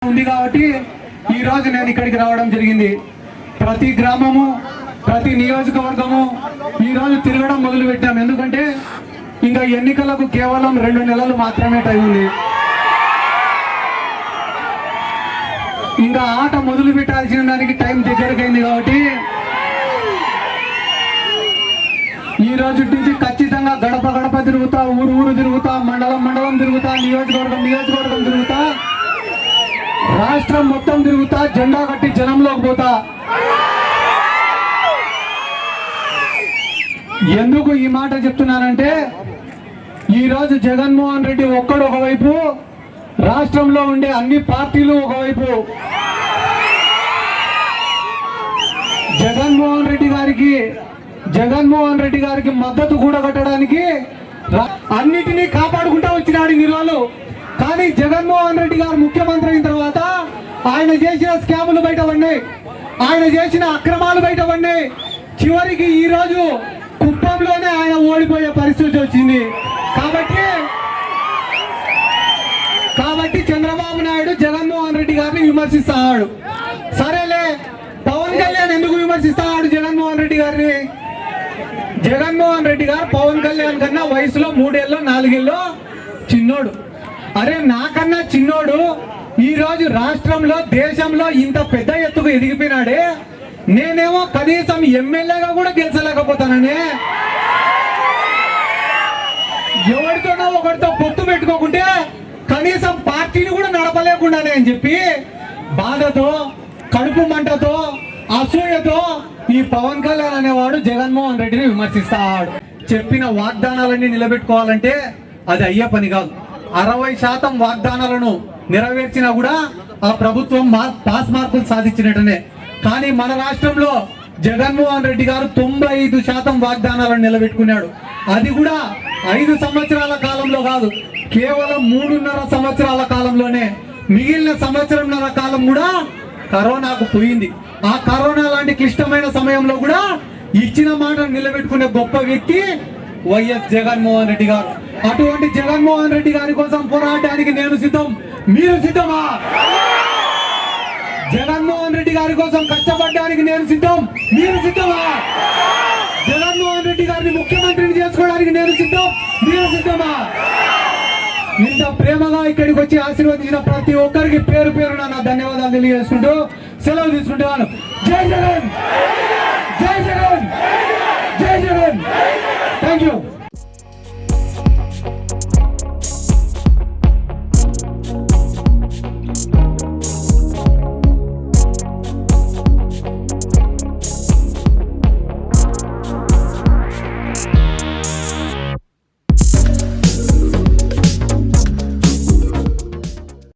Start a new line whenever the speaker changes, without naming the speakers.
ఉంది కాబట్టి ఈ రోజు నేను ఇక్కడికి రావడం జరిగింది. ప్రతి గ్రామము ప్రతి నియోజకవర్గము ఈ రోజు తిరగడం మొదలు పెట్టాం. ఎందుకంటే ఇంకా ఎన్నికలకు కేవలం 2 నెలలు మాత్రమే టైం ఉంది. ఇంకా ఆట మొదలు పెట్టాల్సిన దానికి టైం దగ్గరకైంది కాబట్టి ఈ రోజు నుంచి ఖచ్చితంగా గడప గడప తిరుగుతా, ఊరు ఊరు తిరుగుతా, మండలం మండలం తిరుగుతా, నియోజకవర్గం నియోజకవర్గం తిరుగుతా, రాష్ట్రం మొత్తం తిరుగుతా, జెండా కట్టి జనంలోకి పోతా. ఎందుకు ఈ మాట చెప్తున్నానంటే ఈ రోజు జగన్మోహన్ రెడ్డి ఒక్కడు ఒకవైపు, రాష్ట్రంలో ఉండే అన్ని పార్టీలు ఒకవైపు. జగన్మోహన్ రెడ్డి గారికి మద్దతు కూడగట్టడానికి అన్నిటినీ కాపాడుకుంటూ వచ్చినాడు ఇన్ని రోజులు. కానీ జగన్మోహన్ రెడ్డి గారు ముఖ్యమంత్రి అయిన తర్వాత ఆయన చేసిన స్కాములు బయట పడినాయి, ఆయన చేసిన అక్రమాలు బయట పడినాయి. చివరికి ఈ రోజు కుప్పంలోనే ఆయన ఓడిపోయే పరిస్థితి వచ్చింది. కాబట్టి చంద్రబాబు నాయుడు జగన్మోహన్ రెడ్డి గారిని విమర్శిస్తాడు. సరేలే, పవన్ కళ్యాణ్ ఎందుకు విమర్శిస్తాడు జగన్మోహన్ రెడ్డి గారిని? జగన్మోహన్ రెడ్డి గారు పవన్ కళ్యాణ్ కన్నా వయసులో 3 ఏళ్ళు 4 ఏళ్ళు చిన్నోడు. అరే, నాకన్నా చిన్నోడు ఈ రోజు రాష్ట్రంలో దేశంలో ఇంత పెద్ద ఎత్తుకు ఎదిగిపోయినాడే, నేనేమో కనీసం ఎమ్మెల్యేగా కూడా గెలిచలేకపోతానని, ఎవరితోనో ఒకరితో పొత్తు పెట్టుకోకుంటే కనీసం పార్టీని కూడా నడపలేకుండానే అని చెప్పి బాధతో, కడుపు మంటతో, అసూయతో ఈ పవన్ కళ్యాణ్ అనేవాడు జగన్మోహన్ రెడ్డిని విమర్శిస్తాడు. చెప్పిన వాగ్దానాలన్నీ నిలబెట్టుకోవాలంటే అది అయ్యే పని కాదు. 60% వాగ్దానాలను నెరవేర్చినా కూడా ఆ ప్రభుత్వం పాస్ మార్కులు సాధించినట్టునే. కానీ మన రాష్ట్రంలో జగన్మోహన్ రెడ్డి గారు 95% వాగ్దానాలను నిలబెట్టుకున్నాడు. అది కూడా 5 సంవత్సరాల కాలంలో కాదు, కేవలం 3.5 సంవత్సరాల కాలంలోనే. మిగిలిన 1.5 సంవత్సరం కాలం కూడా కరోనాకు పోయింది. ఆ కరోనా లాంటి క్లిష్టమైన సమయంలో కూడా ఇచ్చిన మాటను నిలబెట్టుకునే గొప్ప వ్యక్తి వైఎస్ జగన్మోహన్ రెడ్డి గారు. అటువంటి జగన్మోహన్ రెడ్డి గారి కోసం పోరాటానికి నేను సిద్ధం, మీరు సిద్ధమా? జగన్మోహన్ రెడ్డి గారి కోసం కష్టపడడానికి నేను సిద్ధం, మీరు సిద్ధమా? జగన్మోహన్ రెడ్డి గారిని ముఖ్యమంత్రిని చేసుకోవడానికి నేను సిద్ధం, మీరు సిద్ధమా? ఇంత ప్రేమగా ఇక్కడికి వచ్చి ఆశీర్వదించిన ప్రతి ఒక్కరికి పేరు పేరున నా ధన్యవాదాలు తెలియజేసుకుంటూ సెలవు తీసుకుంటున్నాను. జై జగన్, జై జగన్, జై జగన్. Thank you.